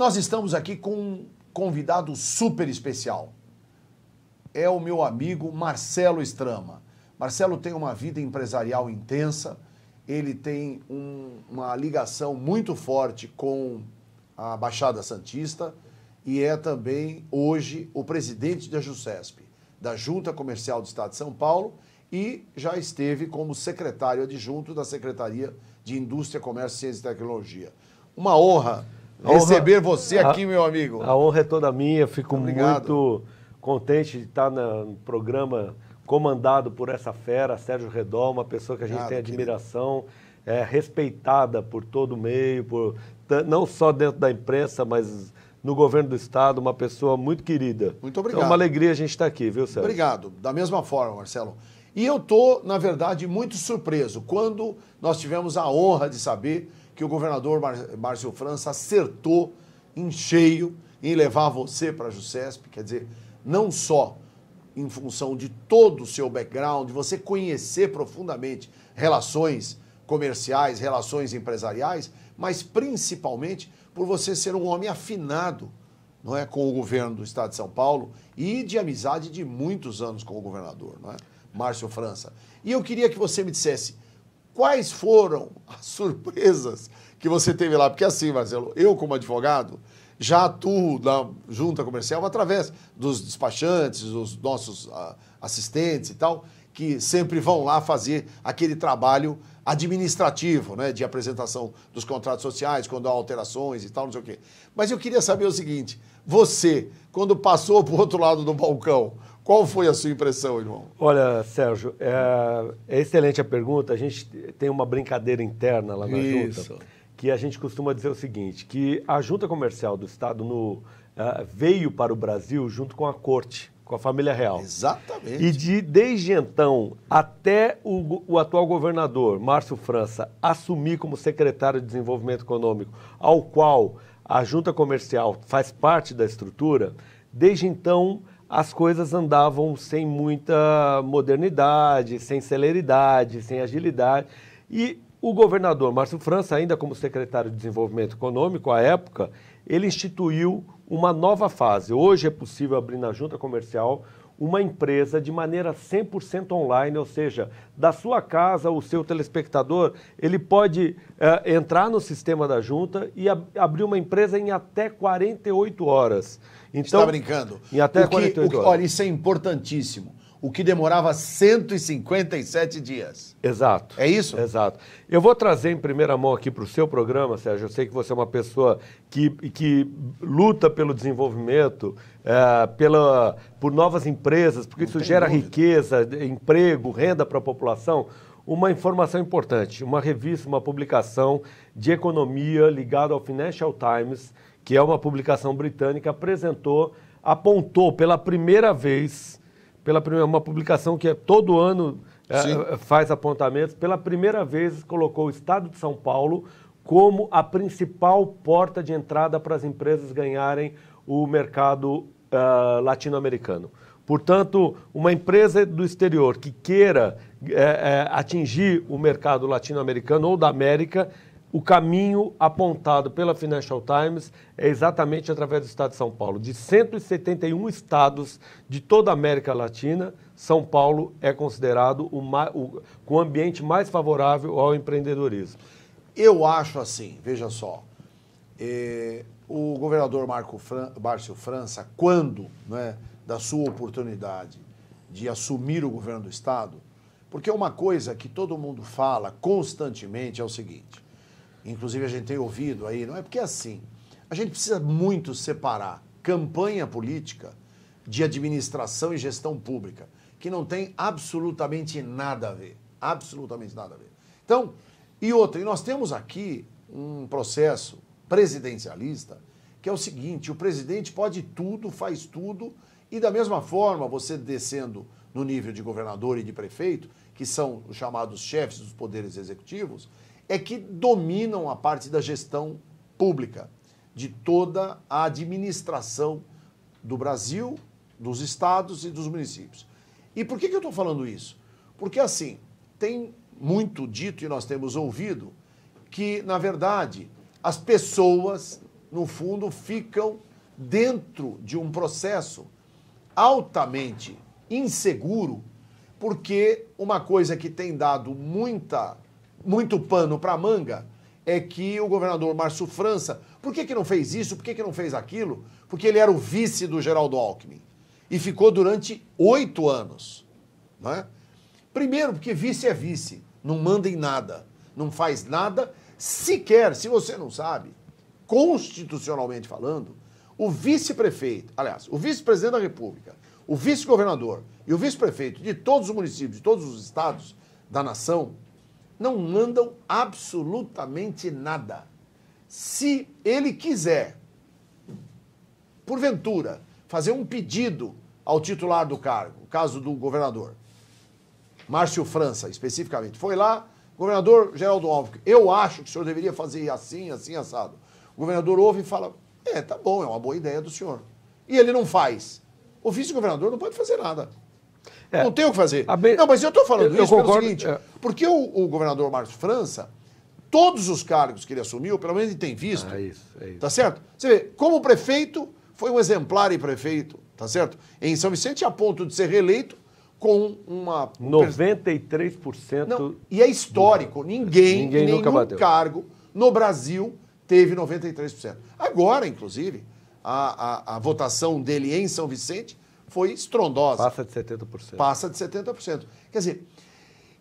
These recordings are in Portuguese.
Nós estamos aqui com um convidado super especial. É o meu amigo Marcelo Strama. Marcelo tem uma vida empresarial intensa, ele tem uma ligação muito forte com a Baixada Santista e é também, hoje, o presidente da JUSESP, da Junta Comercial do Estado de São Paulo, e já esteve como secretário adjunto da Secretaria de Indústria, Comércio, Ciência e Tecnologia. Uma honra receber você aqui, meu amigo. A honra é toda minha, fico muito contente de estar no programa comandado por essa fera, Sérgio Redol, uma pessoa que a gente tem admiração, respeitada por todo o meio, não só dentro da imprensa, mas no governo do Estado, uma pessoa muito querida. Muito obrigado. Então, é uma alegria a gente estar aqui, viu, Sérgio? Obrigado. Da mesma forma, Marcelo. E eu estou, na verdade, muito surpreso quando nós tivemos a honra de saber que o governador Márcio França acertou em cheio em levar você para a JUSESP, quer dizer, não só em função de todo o seu background, de você conhecer profundamente relações comerciais, relações empresariais, mas principalmente por você ser um homem afinado, não é, com o governo do Estado de São Paulo e de amizade de muitos anos com o governador, não é? Márcio França. E eu queria que você me dissesse quais foram as surpresas que você teve lá. Porque assim, Marcelo, eu como advogado já atuo na junta comercial através dos despachantes, dos nossos assistentes e tal, que sempre vão lá fazer aquele trabalho administrativo, né, de apresentação dos contratos sociais, quando há alterações e tal, não sei o quê. Mas eu queria saber o seguinte, você, quando passou para o outro lado do balcão, qual foi a sua impressão, irmão? Olha, Sérgio, é excelente a pergunta. A gente tem uma brincadeira interna lá na Junta, que a gente costuma dizer o seguinte, que a Junta Comercial do Estado veio para o Brasil junto com a Corte, com a família real. Exatamente. E desde então, até o atual governador, Márcio França, assumir como secretário de Desenvolvimento Econômico, ao qual a Junta Comercial faz parte da estrutura, desde então as coisas andavam sem muita modernidade, sem celeridade, sem agilidade. E o governador Márcio França, ainda como secretário de Desenvolvimento Econômico, à época, ele instituiu uma nova fase. Hoje é possível abrir na Junta Comercial uma empresa de maneira 100% online, ou seja, da sua casa, o seu telespectador, ele pode entrar no sistema da Junta e abrir uma empresa em até 48 horas. Então, está brincando? Em até 48 horas. Olha, isso é importantíssimo. O que demorava 157 dias. Exato. É isso? Exato. Eu vou trazer em primeira mão aqui para o seu programa, Sérgio. Eu sei que você é uma pessoa que luta pelo desenvolvimento, por novas empresas, porque isso gera riqueza, emprego, renda para a população. Uma informação importante, uma revista, uma publicação de economia ligada ao Financial Times, que é uma publicação britânica, apontou pela primeira vez, uma publicação que todo ano faz apontamentos, pela primeira vez colocou o Estado de São Paulo como a principal porta de entrada para as empresas ganharem o mercado latino-americano. Portanto, uma empresa do exterior que queira atingir o mercado latino-americano ou da América, o caminho apontado pela Financial Times é exatamente através do Estado de São Paulo. De 171 estados de toda a América Latina, São Paulo é considerado com o ambiente mais favorável ao empreendedorismo. Eu acho assim, veja só, o governador Márcio França, quando, né, da sua oportunidade de assumir o governo do Estado, porque uma coisa que todo mundo fala constantemente é o seguinte, inclusive a gente tem ouvido aí, não é porque assim, a gente precisa muito separar campanha política de administração e gestão pública, que não tem absolutamente nada a ver, absolutamente nada a ver. Então, e nós temos aqui um processo presidencialista que é o seguinte, o presidente pode tudo, faz tudo, e da mesma forma, você descendo no nível de governador e de prefeito, que são os chamados chefes dos poderes executivos, é que dominam a parte da gestão pública, de toda a administração do Brasil, dos estados e dos municípios. E por que eu estou falando isso? Porque, assim, tem muito dito e nós temos ouvido que, na verdade, as pessoas no fundo, ficam dentro de um processo altamente inseguro, porque uma coisa que tem dado muito pano para manga é que o governador Márcio França, por que não fez isso, por que não fez aquilo? Porque ele era o vice do Geraldo Alckmin e ficou durante 8 anos. Não é? Primeiro, porque vice é vice, não manda em nada, não faz nada, sequer, se você não sabe, constitucionalmente falando, o vice-prefeito, aliás, o vice-presidente da República, o vice-governador e o vice-prefeito de todos os municípios, de todos os estados da nação, não mandam absolutamente nada. Se ele quiser, porventura, fazer um pedido ao titular do cargo, no caso do governador, Márcio França, especificamente, foi lá, governador Geraldo Alckmin, eu acho que o senhor deveria fazer assim, assim, assado. O governador ouve e fala, tá bom, é uma boa ideia do senhor. E ele não faz. O vice-governador não pode fazer nada. Não tem o que fazer. Não, mas eu estou falando isso pelo seguinte, porque o governador Márcio França, todos os cargos que ele assumiu, pelo menos ele tem visto, é isso. Tá certo? Você vê, como prefeito, foi um exemplar em prefeito, tá certo? Em São Vicente, a ponto de ser reeleito com uma... 93%. Não, e é histórico, ninguém nenhum cargo no Brasil teve 93%. Agora, inclusive, a votação dele em São Vicente foi estrondosa. Passa de 70%. Passa de 70%. Quer dizer,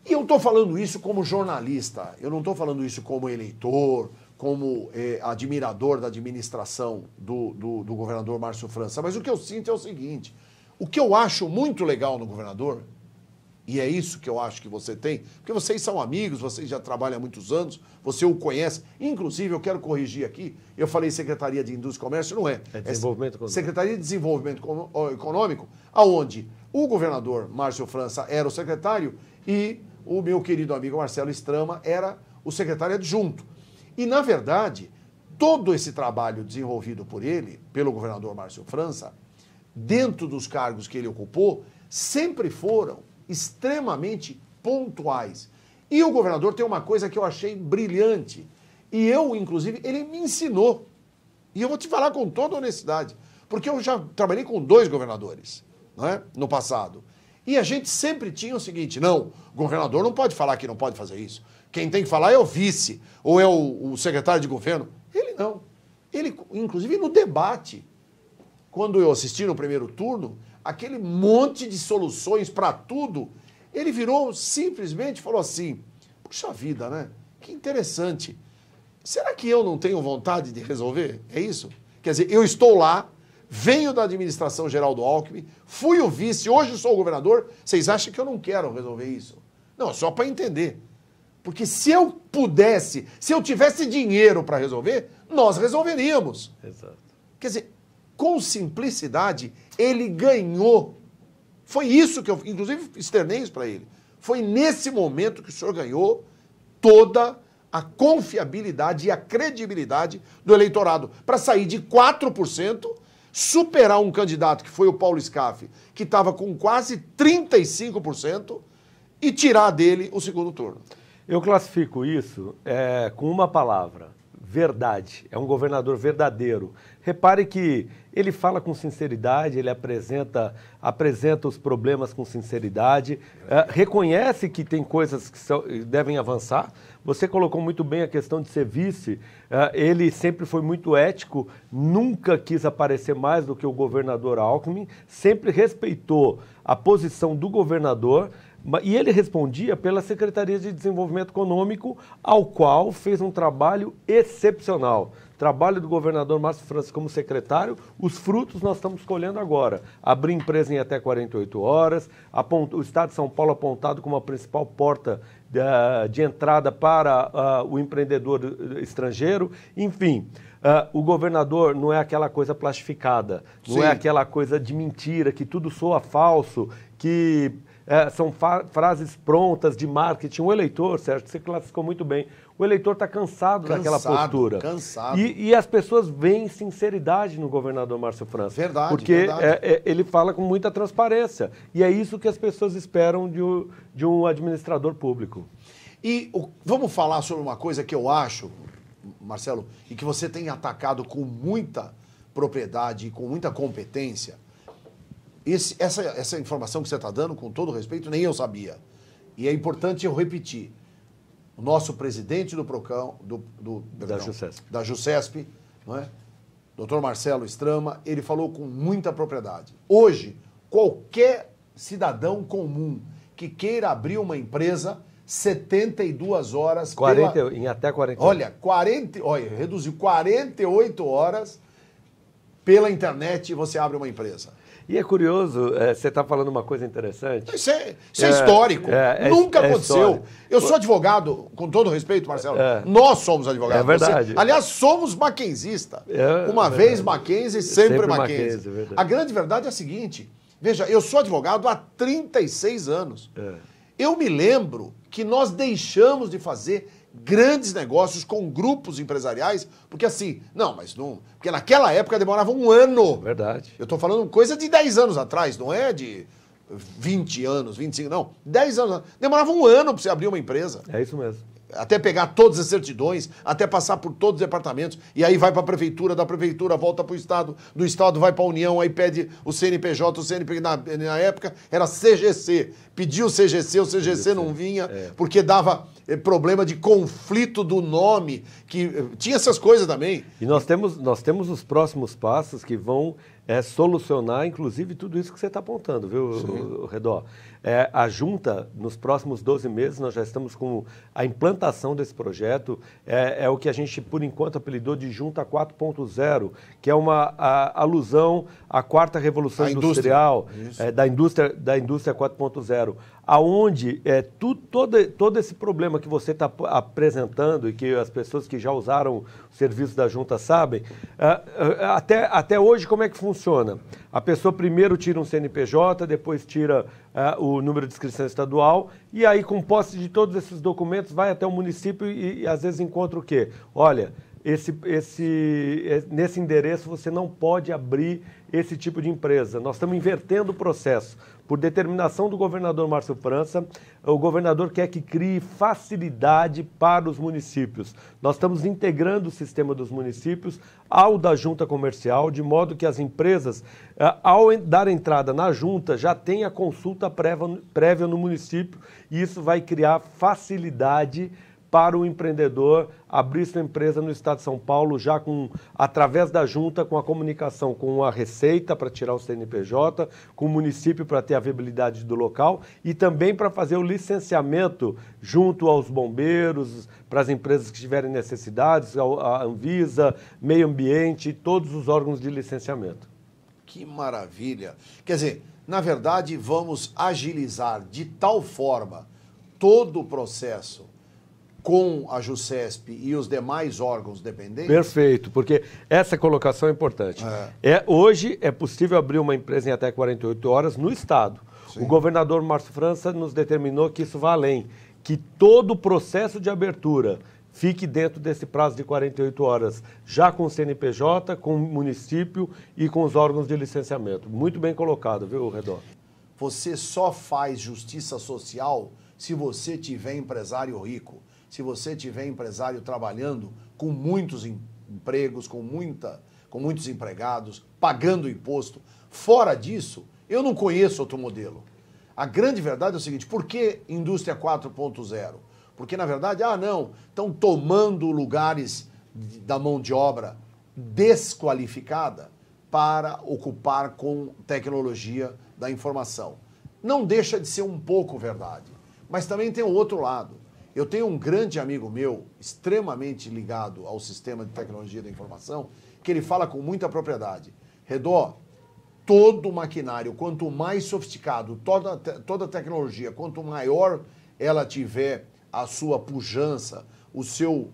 e eu estou falando isso como jornalista, eu não estou falando isso como eleitor, como admirador da administração do governador Márcio França, mas o que eu sinto é o seguinte, o que eu acho muito legal no governador, e é isso que eu acho que você tem, porque vocês são amigos, vocês já trabalham há muitos anos, você o conhece, inclusive eu quero corrigir aqui, eu falei Secretaria de Indústria e Comércio, não é. É Desenvolvimento Econômico. Secretaria de Desenvolvimento Econômico, aonde o governador Márcio França era o secretário e o meu querido amigo Marcelo Strama era o secretário adjunto. E, na verdade, todo esse trabalho desenvolvido por ele, pelo governador Márcio França, dentro dos cargos que ele ocupou, sempre foram extremamente pontuais. E o governador tem uma coisa que eu achei brilhante. E eu, inclusive, ele me ensinou. E eu vou te falar com toda honestidade. Porque eu já trabalhei com 2 governadores, não é? No passado. E a gente sempre tinha o seguinte, não, o governador não pode falar que não pode fazer isso. Quem tem que falar é o vice, ou é o secretário de governo. Ele não. Ele, inclusive, no debate, quando eu assisti no primeiro turno, aquele monte de soluções para tudo, ele virou simplesmente e falou assim, puxa vida, né? Que interessante. Será que eu não tenho vontade de resolver? É isso? Quer dizer, eu estou lá, venho da administração geral do Alckmin, fui o vice, hoje sou o governador, vocês acham que eu não quero resolver isso? Não, só para entender. Porque se eu pudesse, se eu tivesse dinheiro para resolver, nós resolveríamos. Exato. Quer dizer, com simplicidade, ele ganhou. Foi isso que eu, inclusive, externei isso para ele. Foi nesse momento que o senhor ganhou toda a confiabilidade e a credibilidade do eleitorado para sair de 4%, superar um candidato que foi o Paulo Scaff, que estava com quase 35%, e tirar dele o segundo turno. Eu classifico isso com uma palavra, verdade. É um governador verdadeiro. Repare que ele fala com sinceridade, ele apresenta os problemas com sinceridade, reconhece que tem coisas que devem avançar. Você colocou muito bem a questão de ser vice, ele sempre foi muito ético, nunca quis aparecer mais do que o governador Alckmin, sempre respeitou a posição do governador, e ele respondia pela Secretaria de Desenvolvimento Econômico, ao qual fez um trabalho excepcional. Trabalho do governador Márcio França como secretário, os frutos nós estamos colhendo agora. Abrir empresa em até 48 horas, o Estado de São Paulo apontado como a principal porta de entrada para o empreendedor estrangeiro, enfim. O governador não é aquela coisa plastificada, não é aquela coisa de mentira, que tudo soa falso, que são frases prontas de marketing. O eleitor, Sérgio, você classificou muito bem, o eleitor está cansado daquela postura. Cansado. E as pessoas veem sinceridade no governador Márcio França. Verdade, porque verdade. Ele fala com muita transparência. E é isso que as pessoas esperam de um administrador público. E vamos falar sobre uma coisa que eu acho, Marcelo, e que você tem atacado com muita propriedade e com muita competência, essa informação que você está dando, com todo respeito, nem eu sabia. E é importante eu repetir. O nosso presidente do PROCON, da JUSESP, não é? Dr. Marcelo Strama, ele falou com muita propriedade. Hoje, qualquer cidadão comum que queira abrir uma empresa, 72 horas... Em até 48. Olha, reduziu 48 horas pela internet e você abre uma empresa. E é curioso, você está falando uma coisa interessante. Isso é histórico. Nunca aconteceu. Histórico. Eu sou advogado, com todo respeito, Marcelo. Nós somos advogados. É verdade. Aliás, somos mackenzistas. Uma vez Mackenzie, sempre Mackenzie. A grande verdade é a seguinte. Veja, eu sou advogado há 36 anos. Eu me lembro que nós deixamos de fazer grandes negócios com grupos empresariais, porque assim, porque naquela época demorava um ano. Verdade. Eu estou falando coisa de 10 anos atrás, não é de 20 anos, 25, não. 10 anos. Demorava um ano para você abrir uma empresa. É isso mesmo. Até pegar todas as certidões, até passar por todos os departamentos, e aí vai para a prefeitura, da prefeitura volta para o Estado, do Estado vai para a União, aí pede o CNPJ, o CNPJ na época era CGC. Pediu o CGC não vinha, porque dava problema de conflito do nome, que tinha essas coisas também. E nós temos os próximos passos que vão solucionar, inclusive, tudo isso que você está apontando, viu, Redó? A Junta, nos próximos 12 meses, nós já estamos com a implantação desse projeto, é o que a gente, por enquanto, apelidou de Junta 4.0, que é uma alusão à quarta revolução industrial, da indústria 4.0, aonde todo esse problema que você está apresentando e que as pessoas que já usaram o serviço da Junta sabem, até hoje como é que funciona? A pessoa primeiro tira um CNPJ, depois tira o número de inscrição estadual e aí com posse de todos esses documentos vai até o município e às vezes encontra o quê? Olha, nesse endereço você não pode abrir esse tipo de empresa. Nós estamos invertendo o processo. Por determinação do governador Márcio França, o governador quer que crie facilidade para os municípios. Nós estamos integrando o sistema dos municípios ao da junta comercial, de modo que as empresas, ao dar entrada na junta, já tenham a consulta prévia no município e isso vai criar facilidade para o empreendedor abrir sua empresa no estado de São Paulo, já através da junta, com a comunicação com a Receita para tirar o CNPJ, com o município para ter a viabilidade do local e também para fazer o licenciamento junto aos bombeiros, para as empresas que tiverem necessidades, a Anvisa, Meio Ambiente, todos os órgãos de licenciamento. Que maravilha! Quer dizer, na verdade, vamos agilizar de tal forma todo o processo com a JUSESP e os demais órgãos dependentes? Perfeito, porque essa colocação é importante. Hoje é possível abrir uma empresa em até 48 horas no Estado. Sim. O governador Márcio França nos determinou que isso vá além, que todo o processo de abertura fique dentro desse prazo de 48 horas, já com o CNPJ, com o município e com os órgãos de licenciamento. Muito bem colocado, viu, Redó? Você só faz justiça social se você tiver empresário rico. Se você tiver empresário trabalhando com muitos empregos, com muitos empregados, pagando imposto. Fora disso, eu não conheço outro modelo. A grande verdade é o seguinte, por que indústria 4.0? Porque, na verdade, estão tomando lugares da mão de obra desqualificada para ocupar com tecnologia da informação. Não deixa de ser um pouco verdade, mas também tem o outro lado. Eu tenho um grande amigo meu, extremamente ligado ao sistema de tecnologia da informação, que ele fala com muita propriedade. Redó, todo maquinário, quanto mais sofisticado, toda tecnologia, quanto maior ela tiver a sua pujança, o seu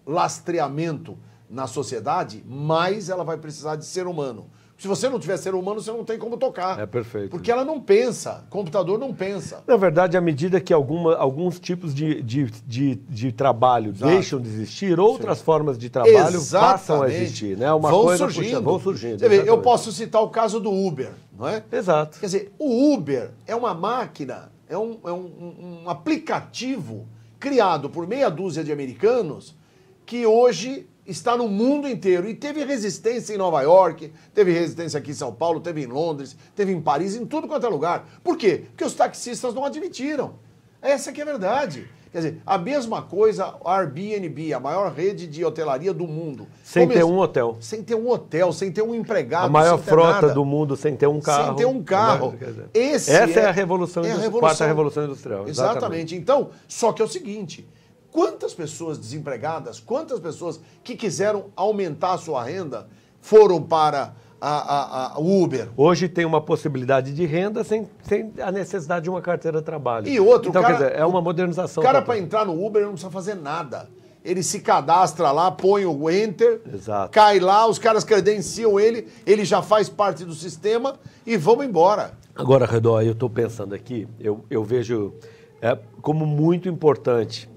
lastreamento na sociedade, mais ela vai precisar de ser humano. Se você não tiver ser humano, você não tem como tocar. É perfeito. Porque ela não pensa, computador não pensa. Na verdade, à medida que alguns tipos de trabalho deixam de existir, outras formas de trabalho passam a existir. Né? Vão surgindo. Você vê, eu posso citar o caso do Uber, não é? Exato. Quer dizer, o Uber é uma máquina, é um aplicativo criado por meia dúzia de americanos que hoje está no mundo inteiro. E teve resistência em Nova York, teve resistência aqui em São Paulo, teve em Londres, teve em Paris, em tudo quanto é lugar. Por quê? Porque os taxistas não admitiram. Essa que é a verdade. Quer dizer, a mesma coisa, a Airbnb, a maior rede de hotelaria do mundo. Sem ter um hotel. Sem ter um hotel, sem ter um empregado. A maior frota do mundo sem ter um carro. Sem ter um carro. Essa é a revolução quarta revolução industrial. Exatamente. Então, só que é o seguinte, quantas pessoas desempregadas, quantas pessoas que quiseram aumentar a sua renda foram para o Uber? Hoje tem uma possibilidade de renda sem a necessidade de uma carteira de trabalho. E outro, então, cara, quer dizer, é uma modernização. O cara, para entrar no Uber, ele não precisa fazer nada. Ele se cadastra lá, põe o Enter, Exato. Cai lá, os caras credenciam ele já faz parte do sistema e vamos embora. Agora, Redó, eu estou pensando aqui, eu vejo como muito importante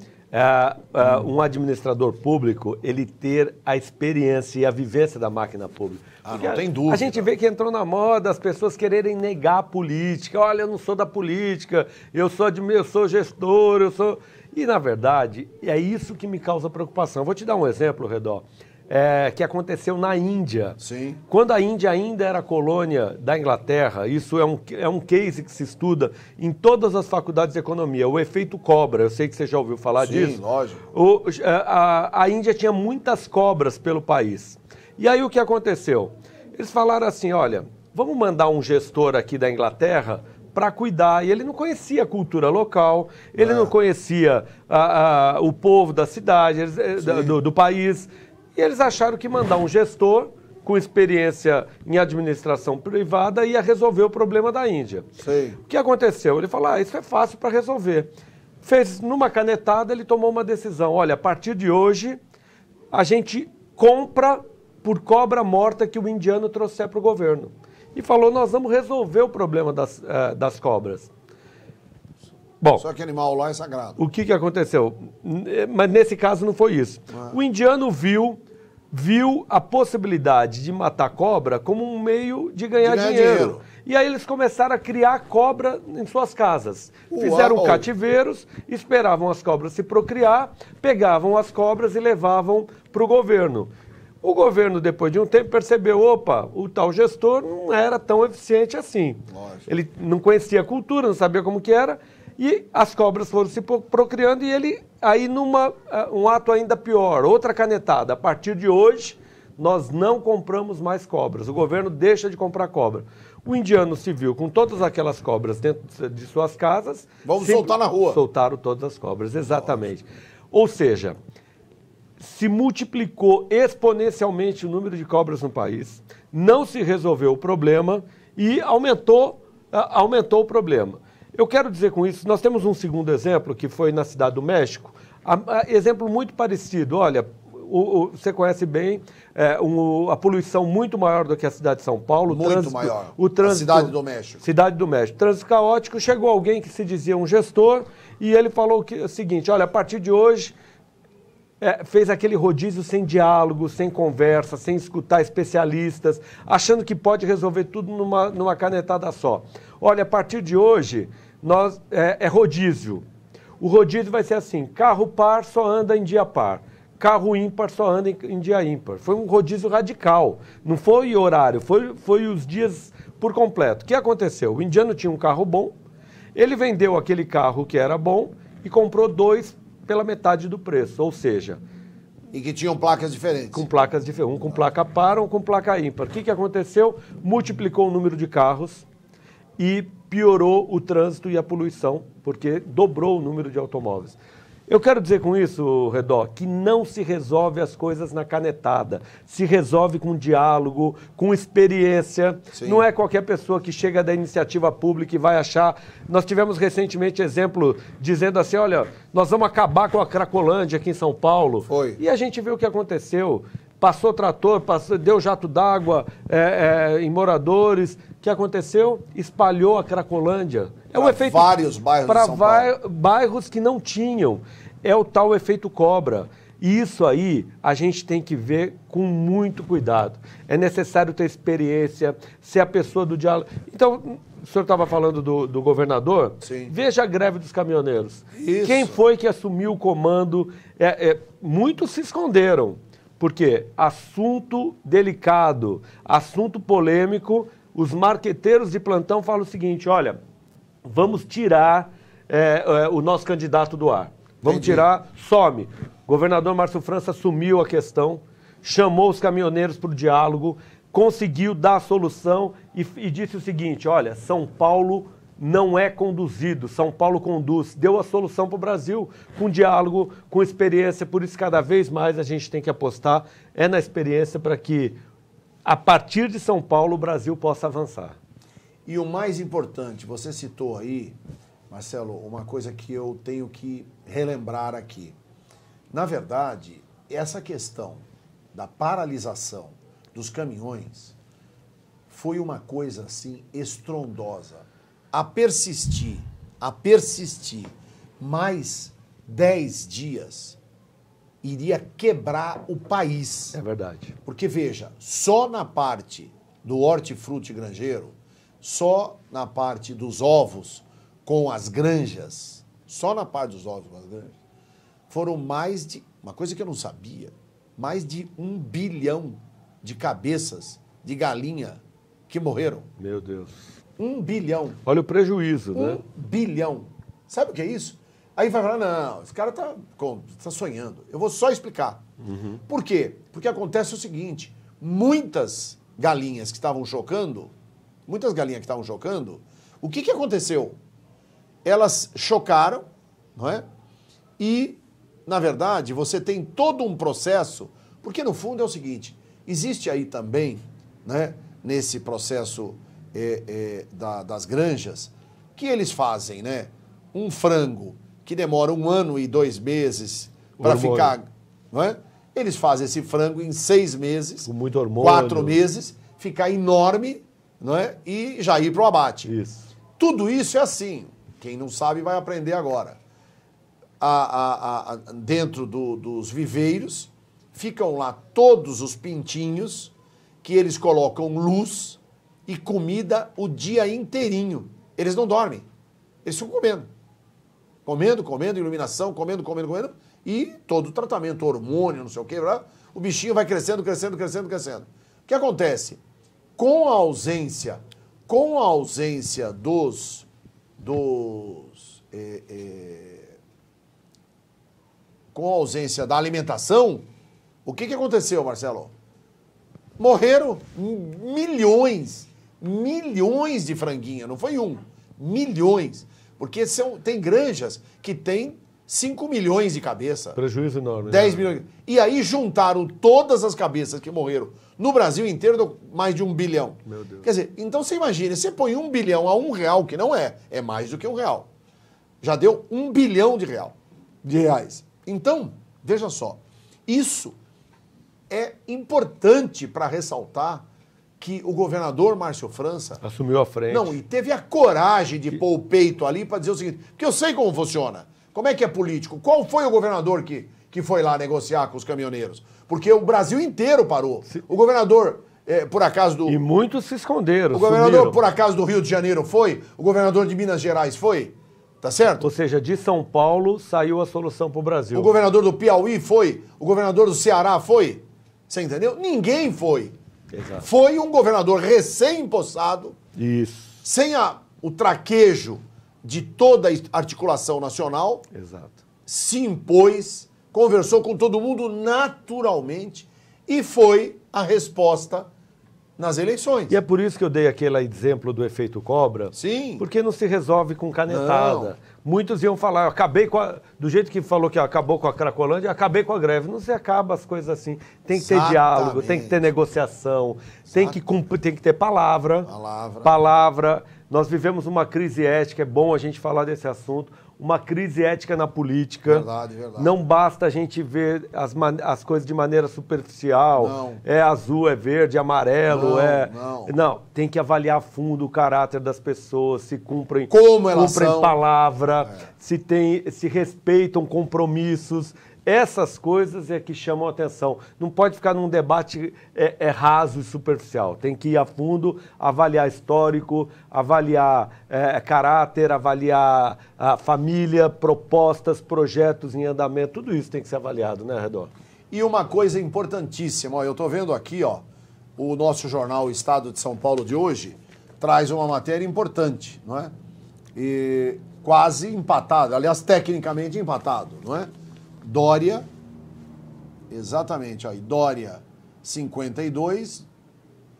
um administrador público ele ter a experiência e a vivência da máquina pública. Porque não tem dúvida. A gente vê que entrou na moda as pessoas quererem negar a política. Olha, eu não sou da política, eu sou gestor, eu sou... E, na verdade, é isso que me causa preocupação. Vou te dar um exemplo, Redó, que aconteceu na Índia. Sim. Quando a Índia ainda era colônia da Inglaterra, isso é um case que se estuda em todas as faculdades de economia, o efeito cobra. Eu sei que você já ouviu falar disso. Sim, lógico. A Índia tinha muitas cobras pelo país. E aí o que aconteceu? Eles falaram assim, olha, vamos mandar um gestor aqui da Inglaterra para cuidar. E ele não conhecia a cultura local, ele não conhecia o povo da cidade, do país. E eles acharam que mandar um gestor com experiência em administração privada ia resolver o problema da Índia. Sei. O que aconteceu? Ele falou, isso é fácil para resolver. Fez numa canetada, ele tomou uma decisão. Olha, a partir de hoje, a gente compra por cobra morta que o indiano trouxer para o governo. E falou, nós vamos resolver o problema das cobras. Bom, só que animal lá é sagrado. O que aconteceu? Mas nesse caso não foi isso. O indiano viu a possibilidade de matar cobra como um meio de ganhar dinheiro. E aí eles começaram a criar cobra em suas casas. Fizeram cativeiros, esperavam as cobras se procriar, pegavam as cobras e levavam para o governo. O governo, depois de um tempo, percebeu, opa, o tal gestor não era tão eficiente assim. Lógico. Ele não conhecia a cultura, não sabia como que era, e as cobras foram se procriando e ele, aí um ato ainda pior, outra canetada. A partir de hoje, nós não compramos mais cobras. O governo deixa de comprar cobra. O indiano se viu com todas aquelas cobras dentro de suas casas. Vamos soltar na rua. Soltaram todas as cobras, exatamente. Ou seja, se multiplicou exponencialmente o número de cobras no país, não se resolveu o problema e aumentou o problema. Eu quero dizer com isso, nós temos um segundo exemplo, que foi na Cidade do México, exemplo muito parecido. Olha, você conhece bem, a poluição muito maior do que a cidade de São Paulo. Muito maior, a Cidade do México. Cidade do México. Trânsito caótico, chegou alguém que se dizia um gestor e ele falou o seguinte, olha, a partir de hoje, fez aquele rodízio sem diálogo, sem conversa, sem escutar especialistas, achando que pode resolver tudo numa canetada só. Olha, a partir de hoje, é rodízio. O rodízio vai ser assim, carro par só anda em dia par, carro ímpar só anda em dia ímpar. Foi um rodízio radical, não foi horário, foi os dias por completo. O que aconteceu? O indiano tinha um carro bom, ele vendeu aquele carro que era bom e comprou 2 pela metade do preço, ou seja... E que tinham placas diferentes. Com placas diferentes, um com placa par, um com placa ímpar. O que aconteceu? Multiplicou o número de carros e piorou o trânsito e a poluição, porque dobrou o número de automóveis. Eu quero dizer com isso, Redó, que não se resolve as coisas na canetada. Se resolve com diálogo, com experiência. Sim. Não é qualquer pessoa que chega da iniciativa pública e vai achar... Nós tivemos recentemente exemplo dizendo assim, olha, nós vamos acabar com a Cracolândia aqui em São Paulo. Foi. E a gente vê o que aconteceu. Passou trator, deu jato d'água em moradores. O que aconteceu? Espalhou a Cracolândia. É um efeito vários bairros de São Paulo. Bairros que não tinham. É o tal efeito cobra. E isso aí a gente tem que ver com muito cuidado. É necessário ter experiência, ser a pessoa do diálogo. Então, o senhor estava falando do governador, Sim. veja a greve dos caminhoneiros. Isso. Quem foi que assumiu o comando? Muitos se esconderam, porque assunto delicado, assunto polêmico, os marqueteiros de plantão falam o seguinte, olha, vamos tirar o nosso candidato do ar. Vamos Entendi. tirar, some. O governador Márcio França assumiu a questão, chamou os caminhoneiros para o diálogo, conseguiu dar a solução e disse o seguinte, olha, São Paulo não é conduzido, São Paulo conduz. Deu a solução para o Brasil, com diálogo, com experiência, por isso cada vez mais a gente tem que apostar na experiência para que, a partir de São Paulo, o Brasil possa avançar. E o mais importante, você citou aí, Marcelo, uma coisa que eu tenho que relembrar aqui. Na verdade, essa questão da paralisação dos caminhões foi uma coisa assim estrondosa. A persistir mais 10 dias iria quebrar o país. É verdade. Porque, veja, só na parte do hortifruti granjeiro, só na parte dos ovos com as granjas, só na parte dos ovos com as granjas, foram mais de, uma coisa que eu não sabia, mais de 1 bilhão de cabeças de galinha que morreram. Meu Deus. 1 bilhão. Olha o prejuízo, né? 1 bilhão. Sabe o que é isso? Aí vai falar, não, esse cara tá sonhando. Eu vou só explicar. Por quê? Porque acontece o seguinte, muitas galinhas que estavam chocando, o que aconteceu? Elas chocaram, não é? E, na verdade, você tem todo um processo, porque no fundo é o seguinte, existe aí também, né, nesse processo das granjas, que eles fazem, né? Um frango que demora 1 ano e 2 meses para ficar, não é? Eles fazem esse frango em 6 meses, com muito hormônio, 4 meses, ficar enorme, não é? E já ir para o abate. Isso. Tudo isso é assim. Quem não sabe vai aprender agora. Dentro dos viveiros, ficam lá todos os pintinhos que eles colocam luz e comida o dia inteirinho. Eles não dormem. Eles ficam comendo. Comendo, iluminação, comendo. E todo o tratamento, hormônio, não sei o quê, o bichinho vai crescendo. O que acontece? Com a ausência com a ausência da alimentação, o que aconteceu, Marcelo? Morreram milhões de franguinhas, não foi um, milhões. Porque tem granjas que tem 5 milhões de cabeça. Prejuízo enorme. 10 milhões. E aí juntaram todas as cabeças que morreram no Brasil inteiro, deu mais de 1 bilhão. Meu Deus. Quer dizer, então você imagina, você põe 1 bilhão a R$1, que não é mais do que R$1. Já deu 1 bilhão de reais. Então, veja só, isso é importante para ressaltar que o governador Márcio França assumiu a frente. Não, e teve a coragem de pôr o peito ali para dizer o seguinte, porque eu sei como funciona. Como é que é político? Qual foi o governador que foi lá negociar com os caminhoneiros? Porque o Brasil inteiro parou. O governador, por acaso do... E muitos se esconderam. O governador, sumiram. por acaso, do Rio de Janeiro foi? O governador de Minas Gerais foi? Tá certo? Ou seja, de São Paulo saiu a solução para o Brasil. O governador do Piauí foi? O governador do Ceará foi? Você entendeu? Ninguém foi. Exato. Foi um governador recém-impossado, Isso. sem o traquejo de toda a articulação nacional, Exato. se impôs, conversou com todo mundo naturalmente e foi a resposta nas eleições. E é por isso que eu dei aquele exemplo do efeito cobra. Sim. Porque não se resolve com canetada. Não. Muitos iam falar, eu acabei com do jeito que falou que acabou com a Cracolândia, acabei com a greve. Não se acaba as coisas assim. Tem que ter Exatamente. diálogo, tem que ter negociação, tem que ter palavra. Palavra. Nós vivemos uma crise ética, é bom a gente falar desse assunto. Uma crise ética na política. Verdade. Não basta a gente ver as coisas de maneira superficial. Não. É azul, é verde, é amarelo, Não. Não, tem que avaliar a fundo o caráter das pessoas, se Como elas cumprem são. palavra, se respeitam compromissos. essas coisas é que chamam a atenção. Não pode ficar num debate raso e superficial. Tem que ir a fundo, avaliar histórico, avaliar caráter, avaliar a família, propostas, projetos em andamento. Tudo isso tem que ser avaliado, né, Redor? E uma coisa importantíssima, ó, eu estou vendo aqui, ó, o nosso jornal Estado de São Paulo de hoje traz uma matéria importante, não é? E quase empatado, aliás, tecnicamente empatado, não é? Dória, exatamente, aí, Dória 52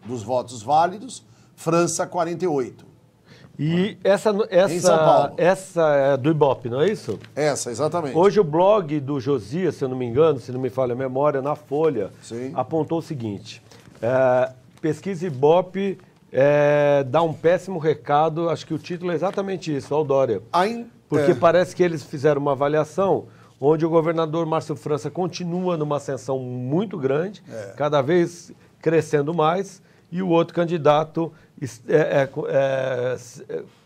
dos votos válidos, França 48. E essa Em São Paulo. Essa é do Ibope, não é isso? Essa, exatamente. Hoje o blog do Josias, se eu não me engano, se não me falha a memória, na Folha, Sim. apontou o seguinte, pesquisa Ibope dá um péssimo recado, acho que o título é exatamente isso, ao Dória. Porque parece que eles fizeram uma avaliação onde o governador Márcio França continua numa ascensão muito grande, cada vez crescendo mais, e o outro candidato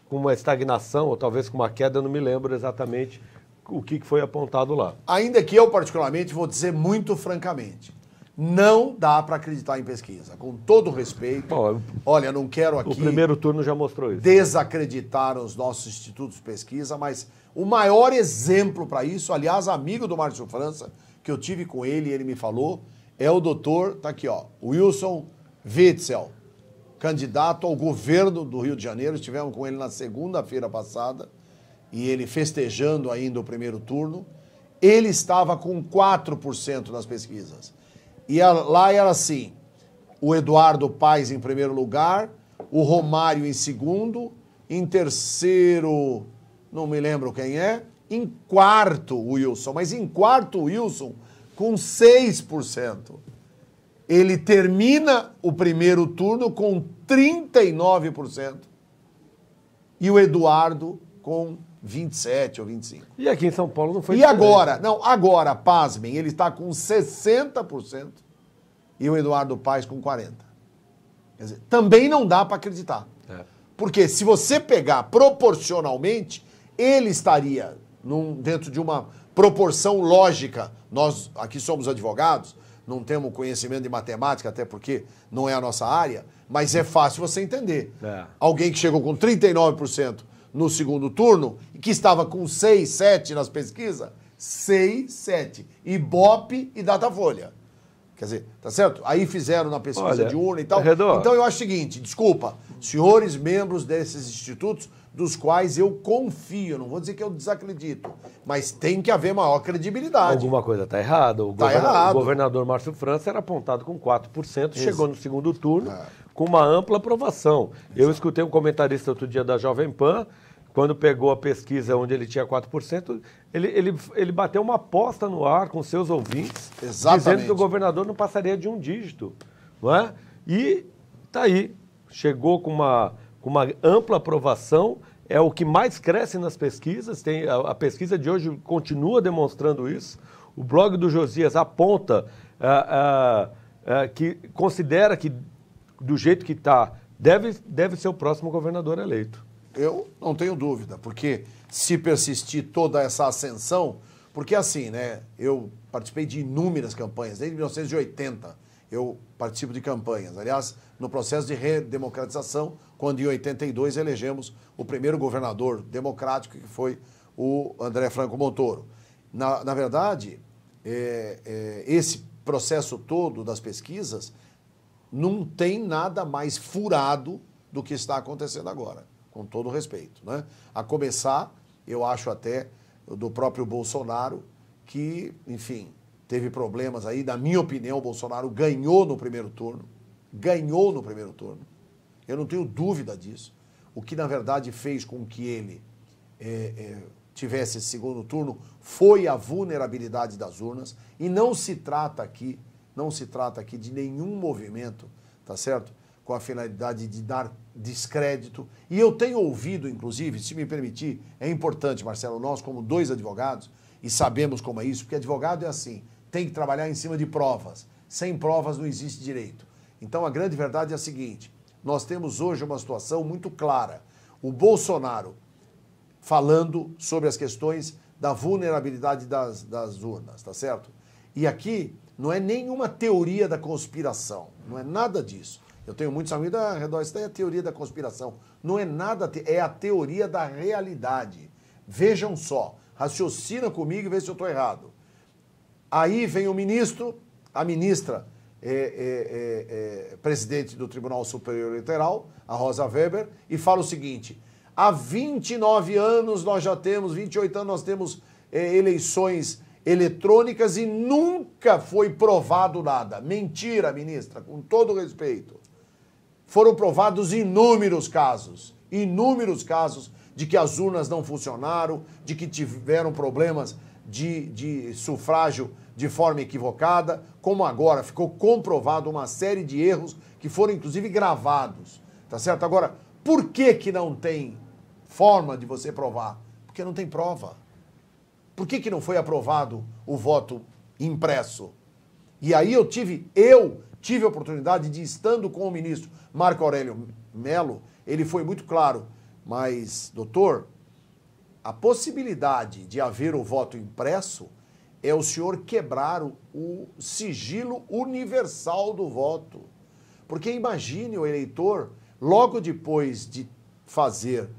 com uma estagnação, ou talvez com uma queda, eu não me lembro exatamente o que foi apontado lá. Ainda que eu, particularmente, vou dizer muito francamente, não dá para acreditar em pesquisa. Com todo respeito, Bom, olha, não quero aqui... O primeiro turno já mostrou isso. Desacreditar os nossos institutos de pesquisa, mas o maior exemplo para isso, aliás, amigo do Márcio França, que eu tive com ele e ele me falou, é o doutor, tá aqui, ó, Wilson Witzel, candidato ao governo do Rio de Janeiro. Estivemos com ele na segunda-feira passada e ele festejando ainda o primeiro turno. Ele estava com 4% nas pesquisas. E lá era assim, o Eduardo Paes em primeiro lugar, o Romário em segundo, em terceiro, não me lembro quem é, em quarto o Wilson, mas em quarto o Wilson com 6%. Ele termina o primeiro turno com 39% e o Eduardo com 27 ou 25. E aqui em São Paulo não foi E diferente. agora, não, agora, pasmem, ele está com 60% e o Eduardo Paes com 40%. Quer dizer, também não dá para acreditar. Porque se você pegar proporcionalmente, ele estaria dentro de uma proporção lógica. Nós aqui somos advogados, não temos conhecimento de matemática, até porque não é a nossa área, mas é fácil você entender. Alguém que chegou com 39% no segundo turno, e que estava com 6, 7 nas pesquisas, 6, 7. Ibope e Datafolha. Quer dizer, tá certo? Aí fizeram na pesquisa de urna e tal. Redor. Então eu acho o seguinte, desculpa, senhores membros desses institutos, dos quais eu confio, não vou dizer que eu desacredito, mas tem que haver maior credibilidade. Alguma coisa está errada. O governador Márcio França era apontado com 4%, chegou no segundo turno com uma ampla aprovação. Eu escutei um comentarista outro dia da Jovem Pan, quando pegou a pesquisa onde ele tinha 4%, ele bateu uma aposta no ar com seus ouvintes, dizendo que o governador não passaria de um dígito. Não é? E está aí, chegou com uma ampla aprovação, é o que mais cresce nas pesquisas, a pesquisa de hoje continua demonstrando isso. O blog do Josias aponta que considera que, do jeito que está, deve ser o próximo governador eleito. Eu não tenho dúvida, porque se persistir toda essa ascensão, porque assim, né, eu participei de inúmeras campanhas, desde 1980 eu participo de campanhas. Aliás, no processo de redemocratização, quando em 82 elegemos o primeiro governador democrático, que foi o André Franco Montoro. Na verdade, esse processo todo das pesquisas não tem nada mais furado do que está acontecendo agora, com todo respeito, né? A começar, eu acho até, do próprio Bolsonaro, que, enfim, teve problemas aí. Na minha opinião, o Bolsonaro ganhou no primeiro turno. Ganhou no primeiro turno. Eu não tenho dúvida disso. O que, na verdade, fez com que ele tivesse esse segundo turno foi a vulnerabilidade das urnas. E não se trata aqui de nenhum movimento, tá certo? Com a finalidade de dar descrédito. E eu tenho ouvido, inclusive, se me permitir, é importante, Marcelo, nós como dois advogados, e sabemos como é isso, porque advogado é assim, tem que trabalhar em cima de provas. Sem provas não existe direito. Então a grande verdade é a seguinte, nós temos hoje uma situação muito clara. O Bolsonaro falando sobre as questões da vulnerabilidade das urnas, tá certo? E aqui não é nenhuma teoria da conspiração, não é nada disso. Eu tenho muitos amigos da redor, isso daí é a teoria da conspiração. Não é nada, é a teoria da realidade. Vejam só, raciocina comigo e vê se eu estou errado. Aí vem o ministro, a ministra, presidente do Tribunal Superior Eleitoral, a Rosa Weber, e fala o seguinte: há 29 anos nós já temos, 28 anos nós temos eleições eletrônicas e nunca foi provado nada. Mentira, ministra, com todo respeito. Foram provados inúmeros casos de que as urnas não funcionaram, de que tiveram problemas de sufrágio de forma equivocada, como agora ficou comprovado uma série de erros que foram inclusive gravados, tá certo? Agora, por que não tem forma de você provar? Porque não tem prova. Por que não foi aprovado o voto impresso? E aí eu tive a oportunidade de, estando com o ministro Marco Aurélio Mello, ele foi muito claro, mas, doutor, a possibilidade de haver o voto impresso é o senhor quebrar o sigilo universal do voto. Porque imagine o eleitor, logo depois de fazer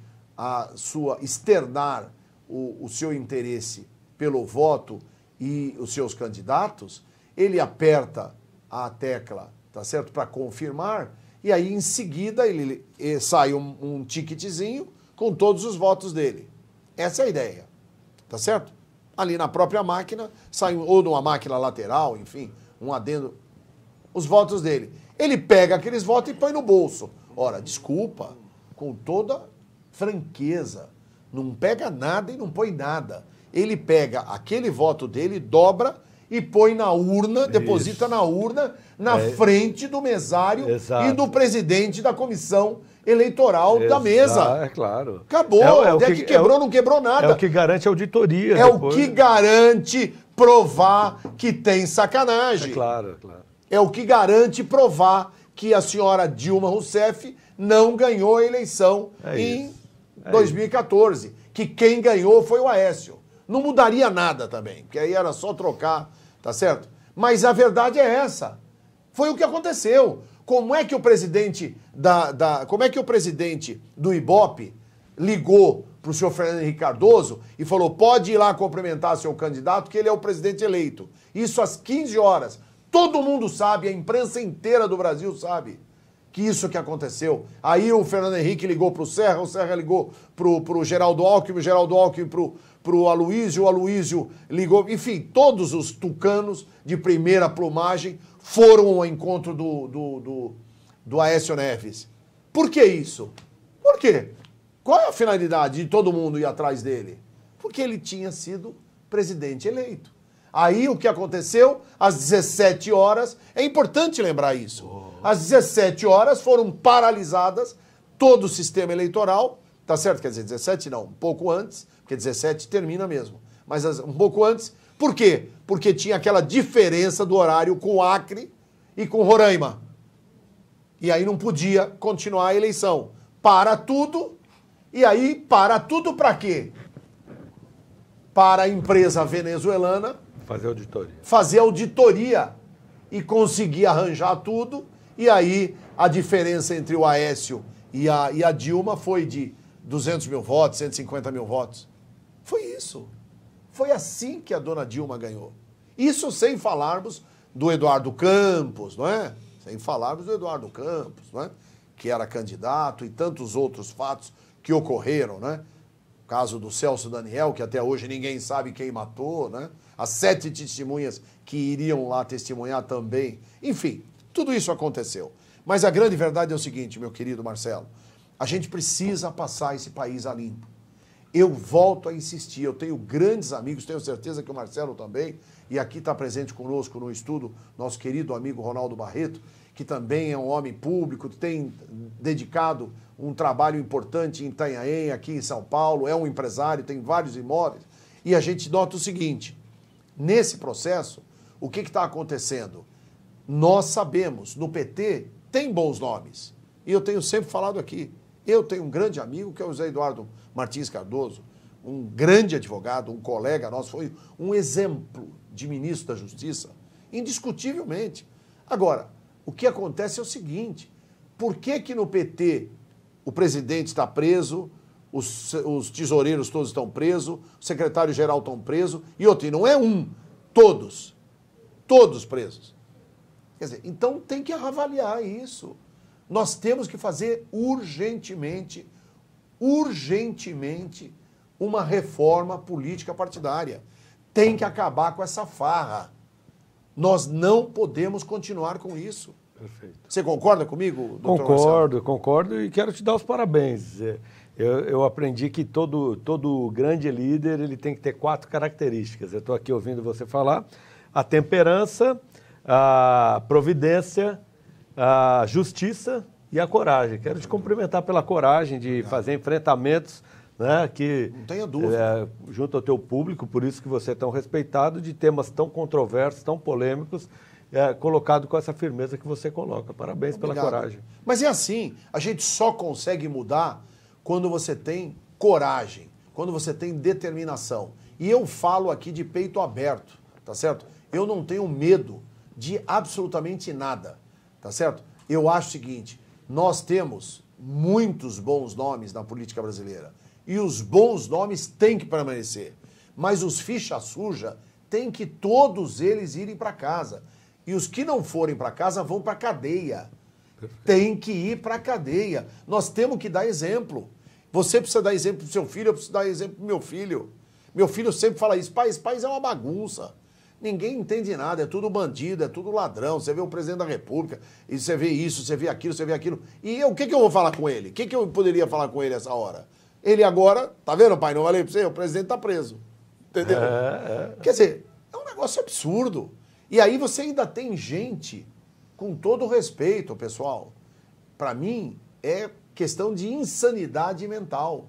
externar o seu interesse pelo voto e os seus candidatos, ele aperta a tecla, tá certo, para confirmar, e aí em seguida ele sai um ticketzinho com todos os votos dele. Essa é a ideia, tá certo? Ali na própria máquina, sai, ou numa máquina lateral, enfim, um adendo, os votos dele. Ele pega aqueles votos e põe no bolso. Ora, desculpa, com toda franqueza, não pega nada e não põe nada. Ele pega aquele voto dele, dobra e põe na urna, deposita na urna, na frente do mesário e do presidente da comissão eleitoral da mesa. É claro. Acabou. Onde é que quebrou, não quebrou nada. É o que garante a auditoria. É depois. O que garante provar que tem sacanagem. É claro, claro. É o que garante provar que a senhora Dilma Rousseff não ganhou a eleição em 2014. Que quem ganhou foi o Aécio. Não mudaria nada também, porque aí era só trocar, tá certo? Mas a verdade é essa. Foi o que aconteceu. Como é que o presidente do Ibope ligou para o senhor Fernando Henrique Cardoso e falou: pode ir lá cumprimentar seu candidato, que ele é o presidente eleito. Isso às 15 horas. Todo mundo sabe, a imprensa inteira do Brasil sabe que isso que aconteceu. Aí o Fernando Henrique ligou para o Serra ligou para o Geraldo Alckmin, o Geraldo Alckmin para o Aloysio ligou, enfim, todos os tucanos de primeira plumagem foram ao encontro do Aécio Neves. Por que isso? Por quê? Qual é a finalidade de todo mundo ir atrás dele? Porque ele tinha sido presidente eleito. Aí o que aconteceu? Às 17 horas, é importante lembrar isso. Às 17 horas foram paralisadas todo o sistema eleitoral, tá certo? Quer dizer, 17 não, um pouco antes, porque 17 termina mesmo. Mas um pouco antes, por quê? Porque tinha aquela diferença do horário com o Acre e com Roraima. E aí não podia continuar a eleição. Para tudo, e aí para tudo para quê? Para a empresa venezuelana fazer auditoria e conseguir arranjar tudo. E aí a diferença entre o Aécio e a Dilma foi de 200 mil votos, 150 mil votos. Foi isso. Foi assim que a dona Dilma ganhou. Isso sem falarmos do Eduardo Campos, não é? Sem falarmos do Eduardo Campos, não é? Que era candidato, e tantos outros fatos que ocorreram, né? O caso do Celso Daniel, que até hoje ninguém sabe quem matou, né? As 7 testemunhas que iriam lá testemunhar também. Enfim, tudo isso aconteceu. Mas a grande verdade é o seguinte, meu querido Marcelo, a gente precisa passar esse país a limpo. Eu volto a insistir, eu tenho grandes amigos, tenho certeza que o Marcelo também, e aqui está presente conosco no estudo nosso querido amigo Ronaldo Barreto, que também é um homem público, tem dedicado um trabalho importante em Itanhaém, aqui em São Paulo, é um empresário, tem vários imóveis, e a gente nota o seguinte, nesse processo, o que está acontecendo? Nós sabemos, no PT tem bons nomes, e eu tenho sempre falado aqui, eu tenho um grande amigo que é o José Eduardo Martins Cardoso, um grande advogado, um colega nosso, foi um exemplo de ministro da Justiça, indiscutivelmente. Agora, o que acontece é o seguinte, por que que no PT o presidente está preso, os tesoureiros todos estão presos, o secretário-geral estão preso, e outro, e não é um, todos presos. Quer dizer, então tem que avaliar isso. Nós temos que fazer urgentemente, uma reforma política partidária. Tem que acabar com essa farra. Nós não podemos continuar com isso. Perfeito. Você concorda comigo, doutor Marcelo? Concordo e quero te dar os parabéns. Eu aprendi que todo grande líder ele tem que ter 4 características. Eu estou aqui ouvindo você falar. A temperança, a providência, a justiça e a coragem. Quero te cumprimentar pela coragem de fazer enfrentamentos, né, que, não tenha dúvida. Junto ao teu público, por isso que você é tão respeitado, de temas tão controversos, tão polêmicos, colocado com essa firmeza que você coloca. Parabéns pela coragem. Mas é assim, a gente só consegue mudar quando você tem coragem, quando você tem determinação. E eu falo aqui de peito aberto, tá certo? Eu não tenho medo de absolutamente nada, tá certo? Eu acho o seguinte, nós temos muitos bons nomes na política brasileira e os bons nomes têm que permanecer, mas os ficha suja têm que todos eles irem para casa e os que não forem para casa vão para cadeia. Perfeito. Tem que ir para cadeia. Nós temos que dar exemplo. Você precisa dar exemplo pro seu filho, eu preciso dar exemplo pro meu filho. Meu filho sempre fala isso, pai, esse país é uma bagunça. Ninguém entende nada, é tudo bandido, é tudo ladrão. Você vê o presidente da República, e você vê isso, você vê aquilo, você vê aquilo. E o que eu vou falar com ele? O que eu poderia falar com ele essa hora? Ele agora, tá vendo, pai? Não falei pra você? O presidente tá preso. Entendeu? Quer dizer, é um negócio absurdo. E aí você ainda tem gente, com todo o respeito, pessoal, para mim é questão de insanidade mental.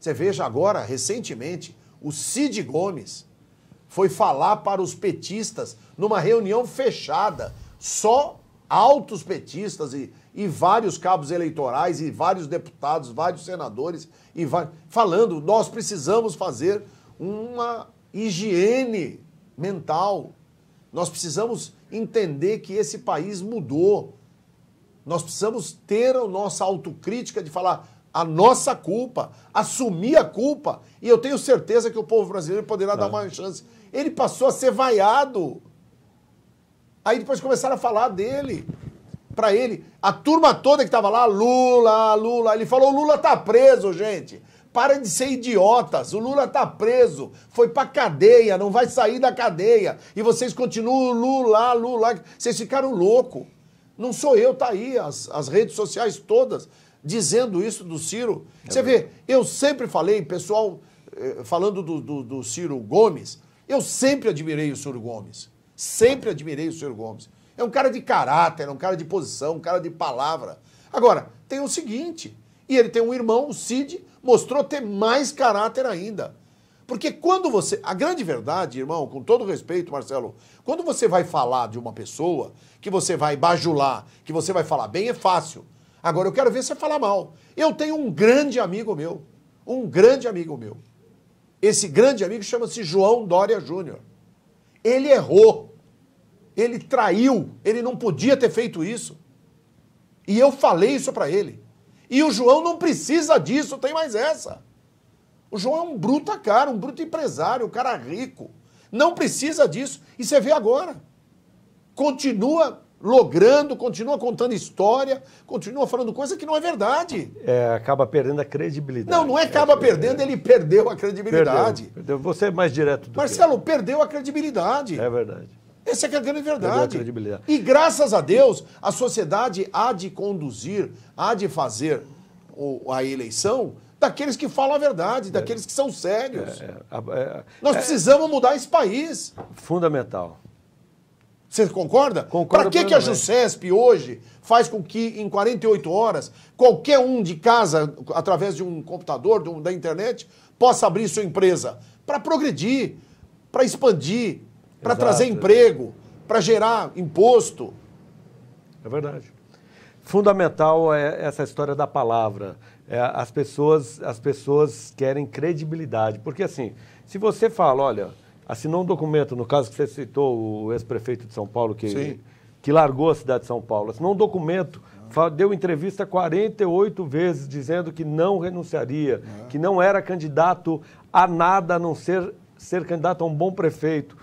Você veja agora, recentemente, o Cid Gomes foi falar para os petistas numa reunião fechada, só altos petistas e vários cabos eleitorais e vários deputados, vários senadores, falando, nós precisamos fazer uma higiene mental. Nós precisamos entender que esse país mudou. Nós precisamos ter a nossa autocrítica de falar a nossa culpa, assumir a culpa. E eu tenho certeza que o povo brasileiro poderá dar uma chance. Ele passou a ser vaiado. Aí depois começaram a falar dele. Para ele, a turma toda que estava lá, Lula. Ele falou, o Lula tá preso, gente. Parem de ser idiotas, o Lula tá preso, foi pra cadeia, não vai sair da cadeia. E vocês continuam Lula. Vocês ficaram loucos. Não sou eu, tá aí, as redes sociais todas dizendo isso do Ciro. Você vê, eu sempre falei, pessoal, falando do Ciro Gomes, eu sempre admirei o Ciro Gomes. Sempre admirei o Ciro Gomes. É um cara de caráter, é um cara de posição, um cara de palavra. Agora, tem o seguinte, e ele tem um irmão, o Cid, mostrou ter mais caráter ainda. Porque quando você... A grande verdade, irmão, com todo respeito, Marcelo, quando você vai falar de uma pessoa, que você vai bajular, que você vai falar bem, é fácil. Agora, eu quero ver você falar mal. Eu tenho um grande amigo meu. Esse grande amigo chama-se João Dória Júnior. Ele errou. Ele traiu. Ele não podia ter feito isso. E eu falei isso pra ele. E o João não precisa disso, tem mais essa. O João é um bruto cara, um bruto empresário, um cara rico. Não precisa disso. E você vê agora. Continua logrando, continua contando história, continua falando coisa que não é verdade. Acaba perdendo a credibilidade. Não acaba perdendo, ele perdeu a credibilidade. Perdeu. Você é mais direto do Marcelo, perdeu a credibilidade. É verdade. Essa é que é a grande verdade. Credibilidade. E graças a Deus, a sociedade há de conduzir, há de fazer a eleição daqueles que falam a verdade, daqueles que são sérios. Nós precisamos mudar esse país. Fundamental. Você concorda? Concordo. Para que a JUSESP hoje faz com que em 48 horas qualquer um de casa, através de um computador, da internet, possa abrir sua empresa? Para progredir, para expandir, para trazer emprego, para gerar imposto. É verdade. Fundamental é essa história da palavra. as pessoas querem credibilidade. Porque assim, se você fala, olha, assinou um documento, no caso que você citou, o ex-prefeito de São Paulo, que largou a cidade de São Paulo, assinou um documento, deu entrevista 48 vezes dizendo que não renunciaria, que não era candidato a nada a não ser candidato a um bom prefeito.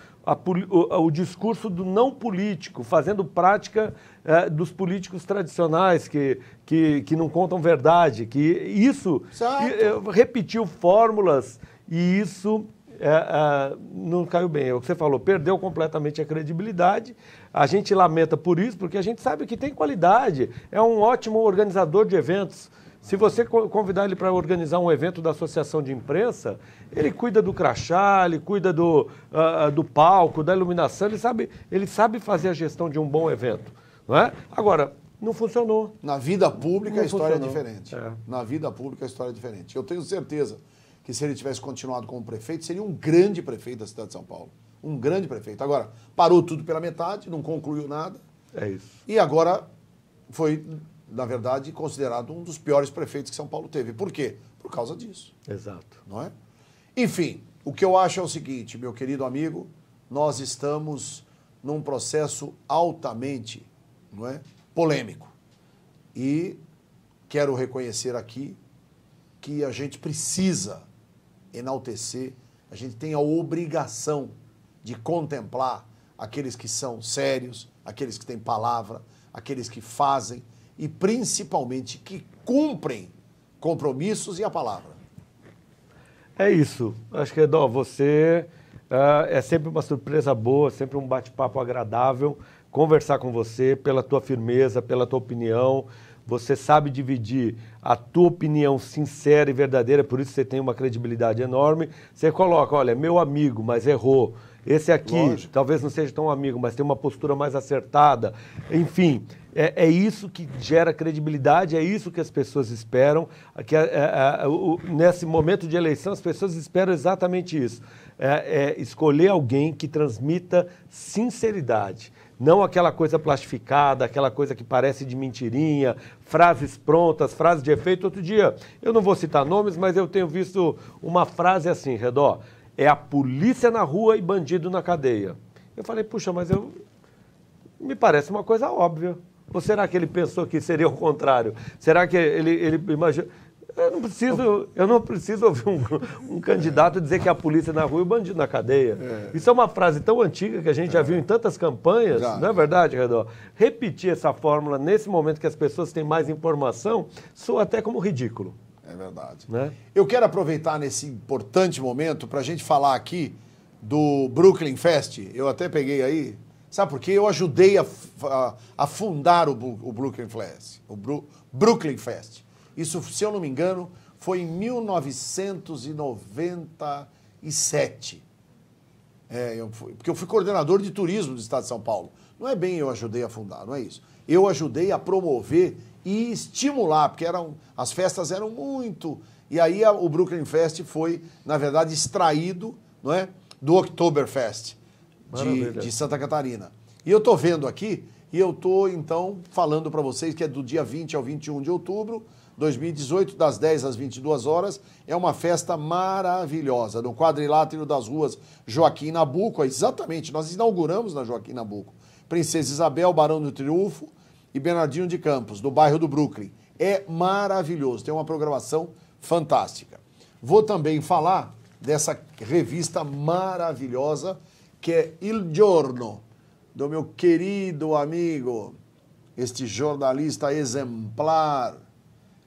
O discurso do não político, fazendo prática dos políticos tradicionais que não contam verdade, que isso repetiu fórmulas e isso não caiu bem. É o que você falou, perdeu completamente a credibilidade. A gente lamenta por isso, porque a gente sabe que tem qualidade, é um ótimo organizador de eventos. Se você convidar ele para organizar um evento da associação de imprensa, ele cuida do crachá, ele cuida do palco, da iluminação, ele sabe fazer a gestão de um bom evento, não é? Agora, não funcionou. Na vida pública a história é diferente. Na vida pública a história é diferente. Eu tenho certeza que se ele tivesse continuado como prefeito, seria um grande prefeito da cidade de São Paulo. Um grande prefeito. Agora, parou tudo pela metade, não concluiu nada. É isso. E agora foi, na verdade, considerado um dos piores prefeitos que São Paulo teve. Por quê? Por causa disso. Exato. Não é? Enfim, o que eu acho é o seguinte, meu querido amigo, nós estamos num processo altamente, não é, polêmico. E quero reconhecer aqui que a gente precisa enaltecer, a gente tem a obrigação de contemplar aqueles que são sérios, aqueles que têm palavra, aqueles que fazem e principalmente que cumprem compromissos e a palavra. É isso. Acho que, Redó, você é sempre uma surpresa boa, sempre um bate-papo agradável, conversar com você pela tua firmeza, pela tua opinião. Você sabe dividir a tua opinião sincera e verdadeira, por isso você tem uma credibilidade enorme. Você coloca, olha, meu amigo, mas errou. Esse aqui, lógico, talvez não seja tão amigo, mas tem uma postura mais acertada. Enfim, é isso que gera credibilidade, é isso que as pessoas esperam. Nesse momento de eleição, as pessoas esperam exatamente isso. Escolher alguém que transmita sinceridade. Não aquela coisa plastificada, aquela coisa que parece de mentirinha, frases prontas, frases de efeito. Outro dia, eu não vou citar nomes, mas eu tenho visto uma frase assim, Redó, é a polícia na rua e bandido na cadeia. Eu falei, puxa, mas me parece uma coisa óbvia. Ou será que ele pensou que seria o contrário? Será que ele imagina... Eu não preciso ouvir um candidato dizer que é a polícia na rua e o bandido na cadeia. Isso é uma frase tão antiga que a gente já viu em tantas campanhas, não é verdade, Redó? Repetir essa fórmula nesse momento que as pessoas têm mais informação soa até como ridículo. É verdade. Né? Eu quero aproveitar nesse importante momento para a gente falar aqui do Brooklyn Fest. Eu até peguei aí, sabe por quê? Eu ajudei a fundar o Brooklyn Fest. Brooklyn Fest. Isso, se eu não me engano, foi em 1997. Porque eu fui coordenador de turismo do estado de São Paulo. Não é bem eu ajudei a fundar, não é isso. Eu ajudei a promover e estimular, porque as festas eram muito... E aí o Brooklyn Fest foi, na verdade, extraído, não é, do Oktoberfest de Santa Catarina. E eu estou vendo aqui, e eu estou, então, falando para vocês que é do dia 20 ao 21 de outubro, 2018, das 10 às 22 horas, é uma festa maravilhosa, no quadrilátero das ruas Joaquim Nabuco, exatamente, nós inauguramos na Joaquim Nabuco, Princesa Isabel, Barão do Triunfo e Bernardino de Campos, no bairro do Brooklyn. É maravilhoso, tem uma programação fantástica. Vou também falar dessa revista maravilhosa, que é Il Giorno, do meu querido amigo, este jornalista exemplar,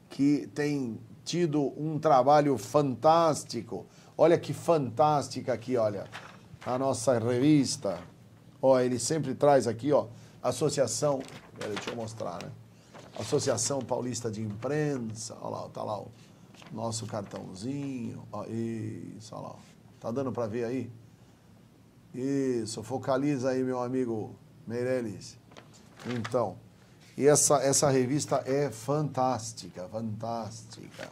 que tem tido um trabalho fantástico. Olha que fantástica aqui, olha, a nossa revista. Ó, ele sempre traz aqui, ó, Associação, deixa eu mostrar, né? Associação Paulista de Imprensa, olha lá, tá lá o nosso cartãozinho, ó, isso, olha lá, tá dando para ver aí? Isso, focaliza aí, meu amigo Meirelles. Então, e essa revista é fantástica, fantástica.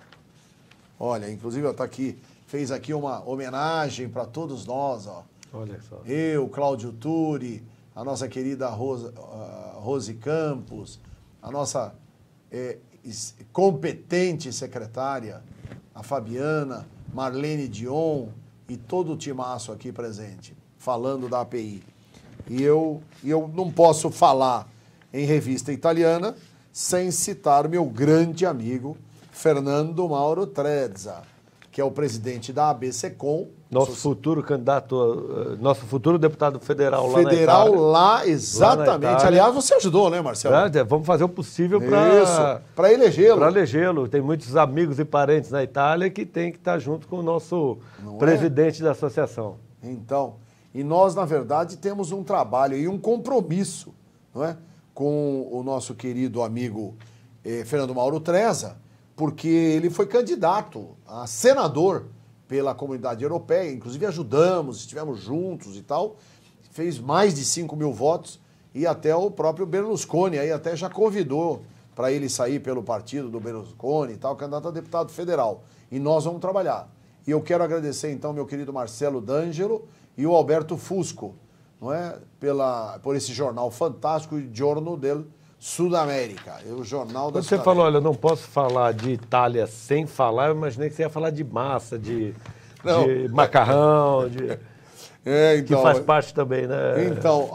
Olha, inclusive, tá aqui, fez aqui uma homenagem para todos nós, ó. Olha só. Eu, Cláudio Turi, a nossa querida Rose Campos, a nossa competente secretária, a Fabiana, Marlene Dion e todo o timaço aqui presente, falando da API. E eu não posso falar em revista italiana sem citar meu grande amigo Fernando Mauro Trezza, que é o presidente da ABSECOM. Nosso futuro candidato, nosso futuro deputado federal lá federal na Itália. Lá, exatamente. Lá Aliás, você ajudou, né, Marcelo? Vamos fazer o possível para elegê-lo. Para elegê-lo. Tem muitos amigos e parentes na Itália que tem que estar junto com o nosso presidente da associação. Então, e nós, na verdade, temos um trabalho e um compromisso, não é, com o nosso querido amigo Fernando Mauro Trezza, porque ele foi candidato a senador pela Comunidade Europeia, inclusive ajudamos, estivemos juntos e tal, fez mais de 5 mil votos e até o próprio Berlusconi aí até já convidou para ele sair pelo partido do Berlusconi e tal, candidato a deputado federal. E nós vamos trabalhar. E eu quero agradecer então meu querido Marcelo D'Angelo e o Alberto Fusco, não é, por esse jornal fantástico, o Giorno del Sudamérica, o jornal da Você falou, olha, eu não posso falar de Itália sem falar, eu imaginei que você ia falar de massa, de macarrão, então, que faz parte também, né? Então,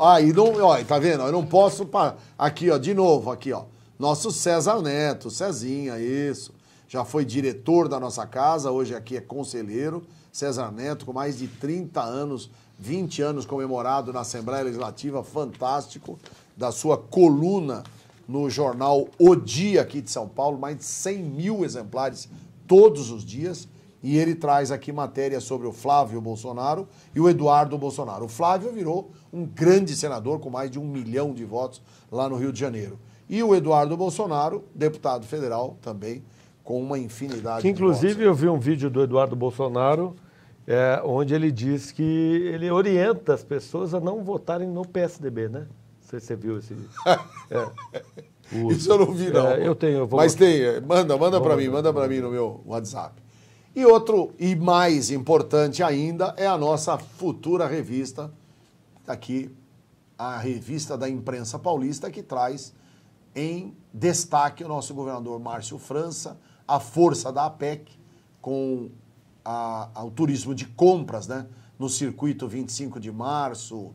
tá vendo? Eu não posso, aqui, ó, de novo, aqui, ó, nosso César Neto, Cezinha, isso, já foi diretor da nossa casa, hoje aqui é conselheiro, César Neto, com mais de 30 anos, 20 anos comemorado na Assembleia Legislativa, fantástico, da sua coluna no jornal O Dia aqui de São Paulo, mais de 100 mil exemplares todos os dias, e ele traz aqui matéria sobre o Flávio Bolsonaro e o Eduardo Bolsonaro. O Flávio virou um grande senador com mais de 1 milhão de votos lá no Rio de Janeiro. E o Eduardo Bolsonaro, deputado federal também, com uma infinidade de votos. Inclusive eu vi um vídeo do Eduardo Bolsonaro onde ele diz que ele orienta as pessoas a não votarem no PSDB, né? Não sei se você viu esse... Isso eu não vi, não. Eu tenho. Mas tem, manda para mim no meu WhatsApp. E outro, e mais importante ainda, é a nossa futura revista, aqui, a revista da imprensa paulista, que traz em destaque o nosso governador Márcio França, a força da APEC, com o turismo de compras, né, no circuito 25 de março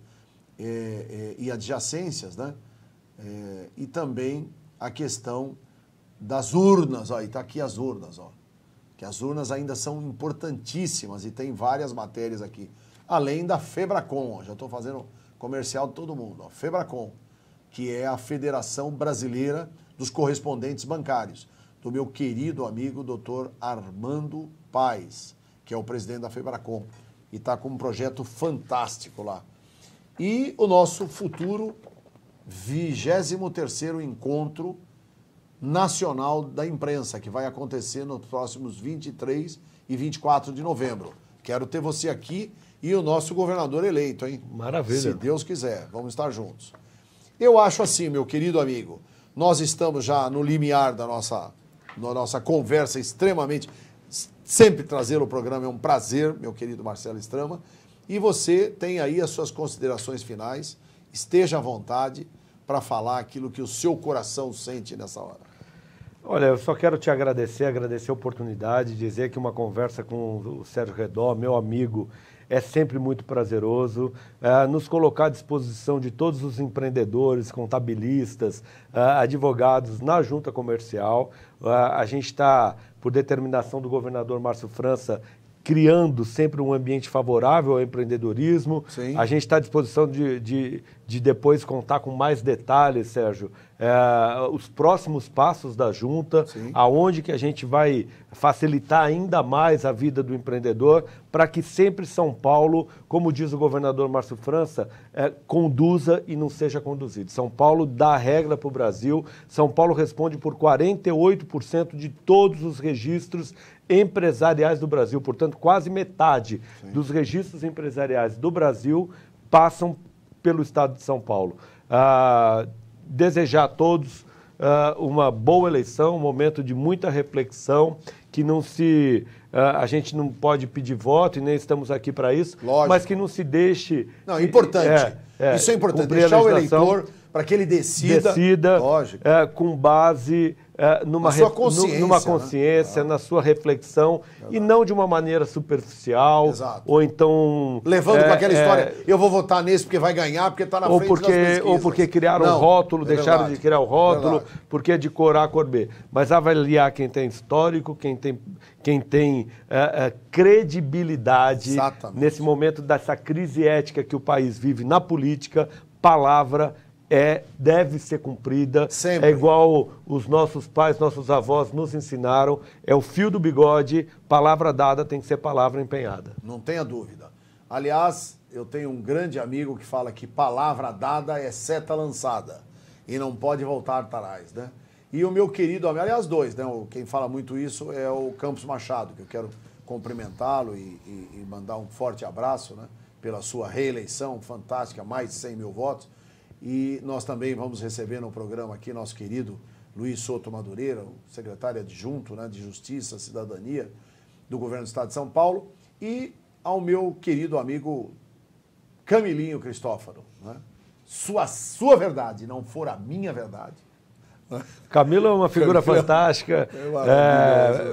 e adjacências, né? E também a questão das urnas, ó, e tá aqui as urnas, ó, que as urnas ainda são importantíssimas e tem várias matérias aqui, além da Febracom, ó, já estou fazendo comercial de todo mundo, ó, Febracom, que é a Federação Brasileira dos Correspondentes Bancários, do meu querido amigo Dr. Armando Paes, que é o presidente da Febracom, e está com um projeto fantástico lá. E o nosso futuro 23º Encontro Nacional da Imprensa, que vai acontecer nos próximos 23 e 24 de novembro. Quero ter você aqui e o nosso governador eleito, hein? Maravilha. Se Deus quiser, vamos estar juntos. Eu acho assim, meu querido amigo, nós estamos já no limiar da nossa conversa extremamente... Sempre trazer o programa é um prazer, meu querido Marcelo Strama. E você tem aí as suas considerações finais. Esteja à vontade para falar aquilo que o seu coração sente nessa hora. Olha, eu só quero te agradecer a oportunidade, dizer que uma conversa com o Sérgio Redó, meu amigo, é sempre muito prazeroso, nos colocar à disposição de todos os empreendedores, contabilistas, advogados na junta comercial. A gente está, por determinação do governador Márcio França, criando sempre um ambiente favorável ao empreendedorismo. Sim. A gente está à disposição de depois contar com mais detalhes, Sérgio, os próximos passos da junta, Sim. aonde que a gente vai facilitar ainda mais a vida do empreendedor, para que sempre São Paulo, como diz o governador Márcio França, conduza e não seja conduzido. São Paulo dá a regra para o Brasil, São Paulo responde por 48% de todos os registros empresariais do Brasil, portanto, quase metade Sim. dos registros empresariais do Brasil passam pelo estado de São Paulo. Desejar a todos uma boa eleição, um momento de muita reflexão, que não se... a gente não pode pedir voto e nem estamos aqui para isso, Lógico. Mas que não se deixe... Não, é importante. Isso é importante, deixar o eleitor para que ele decida com base numa consciência, né? na sua reflexão, e não de uma maneira superficial. Exato. Ou então... Levando com aquela história, eu vou votar nesse porque vai ganhar, porque está na frente das pesquisas. Ou porque criaram o rótulo, deixaram de criar o rótulo, porque é de cor A, cor B. Mas avaliar quem tem histórico, quem tem credibilidade. Exatamente. Nesse momento dessa crise ética que o país vive na política, palavra deve ser cumprida. Sempre. É igual os nossos pais, nossos avós nos ensinaram, é o fio do bigode, palavra dada tem que ser palavra empenhada. Não tenha dúvida. Aliás, eu tenho um grande amigo que fala que palavra dada é seta lançada e não pode voltar atrás, né? E o meu querido amigo, aliás, dois, né? Quem fala muito isso é o Campos Machado, que eu quero cumprimentá-lo e mandar um forte abraço, né? Pela sua reeleição fantástica, mais de 100 mil votos. E nós também vamos receber no programa aqui nosso querido Luiz Souto Madureira, o secretário adjunto, né, de Justiça, Cidadania do Governo do Estado de São Paulo, e ao meu querido amigo Camilinho Cristófaro. Né? Sua verdade não for a minha verdade. Camilo é uma figura fantástica,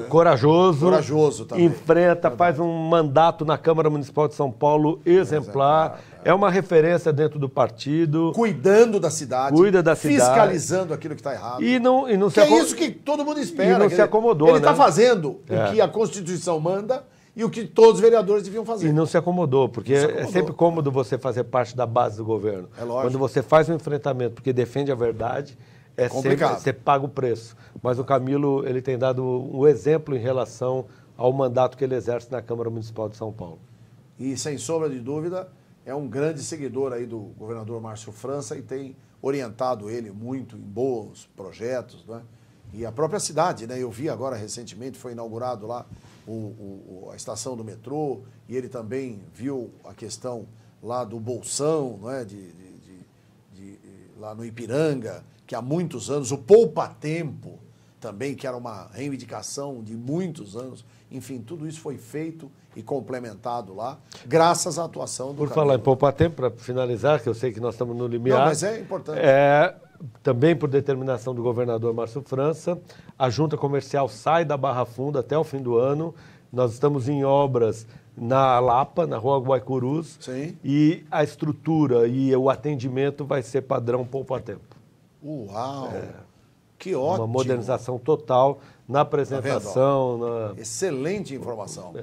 corajoso também. Enfrenta, faz um mandato na Câmara Municipal de São Paulo exemplar. É uma referência dentro do partido. Cuidando da cidade. Cuida da cidade. Fiscalizando aquilo que está errado. E não é isso que todo mundo espera. E não se acomodou, Ele está fazendo o que a Constituição manda e o que todos os vereadores deviam fazer. E não se acomodou, porque é sempre cômodo você fazer parte da base do governo. É lógico. Quando você faz um enfrentamento porque defende a verdade, é complicado. Sempre, você paga o preço. Mas o Camilo, ele tem dado um exemplo em relação ao mandato que ele exerce na Câmara Municipal de São Paulo. E, sem sombra de dúvida, é um grande seguidor aí do governador Márcio França e tem orientado ele muito em bons projetos, né? E a própria cidade, né? Eu vi agora recentemente, foi inaugurado lá a estação do metrô, e ele também viu a questão lá do Bolsão, né? Lá no Ipiranga, que há muitos anos, o Poupa-Tempo também, que era uma reivindicação de muitos anos. Enfim, tudo isso foi feito e complementado lá, graças à atuação do Por falar em Poupa-Tempo, para finalizar, que eu sei que nós estamos no limiar. Não, mas é importante. Também por determinação do governador Márcio França, a junta comercial sai da Barra Funda até o fim do ano. Nós estamos em obras na Lapa, na Rua Guaicurus. Sim. E a estrutura e o atendimento vai ser padrão Poupa-Tempo. Uau! Que ótimo! Uma modernização total na apresentação. Excelente informação.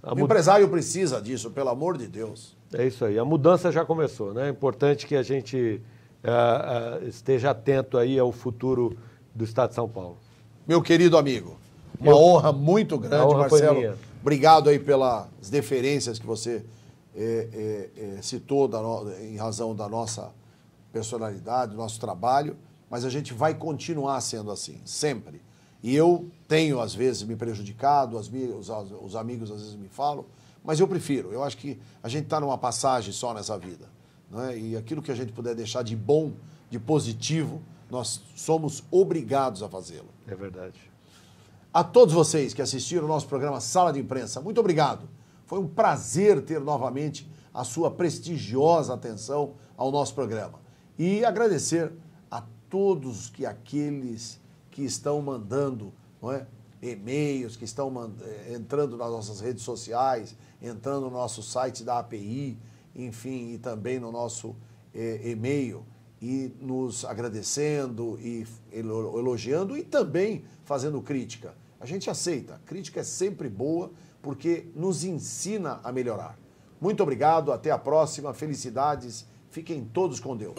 O empresário precisa disso, pelo amor de Deus. É isso aí. A mudança já começou, né? É importante que a gente esteja atento aí ao futuro do Estado de São Paulo. Meu querido amigo, uma honra muito grande, Marcelo. Obrigado aí pelas deferências que você citou em razão da nossa personalidade, do nosso trabalho, mas a gente vai continuar sendo assim, sempre. E eu tenho, às vezes, me prejudicado, os amigos às vezes me falam, mas eu prefiro. Eu acho que a gente está numa passagem só nessa vida. Né? E aquilo que a gente puder deixar de bom, de positivo, nós somos obrigados a fazê-lo. É verdade. A todos vocês que assistiram o nosso programa Sala de Imprensa, muito obrigado. Foi um prazer ter novamente a sua prestigiosa atenção ao nosso programa. E agradecer a todos aqueles que estão mandando, não é, e-mails, que estão entrando nas nossas redes sociais, entrando no nosso site da API, enfim, e também no nosso e-mail, e nos agradecendo e elogiando e também fazendo crítica. A gente aceita. Crítica é sempre boa porque nos ensina a melhorar. Muito obrigado, até a próxima. Felicidades. Fiquem todos com Deus.